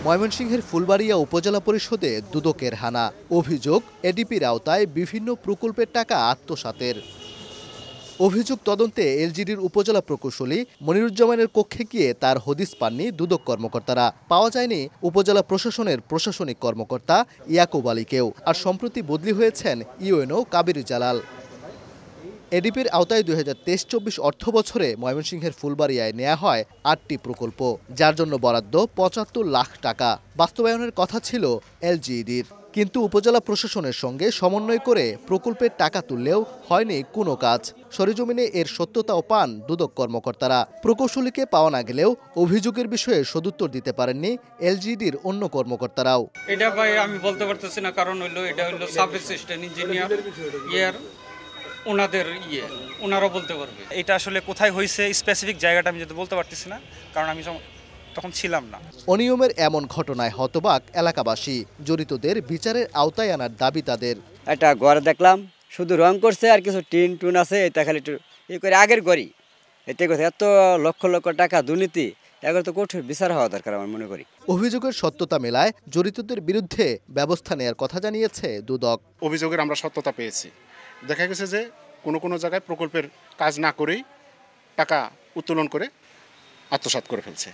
ময়মনসিংহের ফুলবাড়িয়া উপজেলা পরিষদে দুদকের হানা। অভিযোগ, এডিপির আওতায় বিভিন্ন প্রকল্পের টাকা আত্মসাতের। অভিযোগ তদন্তে এলজিডির উপজেলা প্রকৌশলী মনিরুজ্জামানের কক্ষে গিয়ে তার হদিস পাননি দুদক কর্মকর্তারা। পাওয়া যায়নি উপজেলা প্রশাসনের প্রশাসনিক কর্মকর্তা ইয়াকুব আলীকেও। আর সম্প্রতি বদলি হয়েছেন ইউএনও কাবির জালাল। এডিপির আওতায় ২০২৩-২৪ অর্থ বছরে ময়মনসিংহের ফুলবাড়িয়ায় নেওয়া হয় ৮টি প্রকল্প, যার জন্য বরাদ্দ ৭৫ লাখ টাকা। বাস্তবায়নের কথা ছিল এলজিইডির, কিন্তু উপজেলা প্রশাসনের সঙ্গে সমন্বয় করে প্রকল্পের টাকা তুললেও হয়নি কোনো কাজ। সরেজমিনে এর সত্যতাও পান দুদক কর্মকর্তারা। প্রকৌশলীকে পাওয়া না গেলেও অভিযোগের বিষয়ে সদুত্তর দিতে পারেননি এলজিইডির অন্য কর্মকর্তারাও। এটা ভাই আমি বলতে পারতেছি না, কারণ এটা হলো সাব অ্যাসিস্ট্যান্ট ইঞ্জিনিয়ার ওনারা বলতে পারবে। এটা আসলে কোথায় হয়েছে স্পেসিফিক জায়গাটা আমি যদি বলতে পারতেছি না, কারণ আমি তখন ছিলাম না। অনিয়মের এমন ঘটনায় হতবাক এলাকাবাসী। জড়িতদের বিচারের আওতায় আনার দাবি তাদের। একটা ঘর দেখলাম, শুধু রং করছে আর কিছু টিন টুন আছে, এটা খালি করে আগের ঘরই। এতে কথা এত লক্ষ লক্ষ টাকা দুর্নীতি, এগুলো তো কঠোর বিচার হওয়া দরকার আমি মনে করি। অভিযোগের সত্যতা মেলায় জড়িতদের বিরুদ্ধে ব্যবস্থা নেয়ার কথা জানিয়েছে দুদক। অভিযোগের আমরা সত্যতা পেয়েছি। দেখা গেছে যে কোনো জায়গায় প্রকল্পের কাজ না করেই টাকা উত্তোলন করে আত্মসাৎ করে ফেলছে।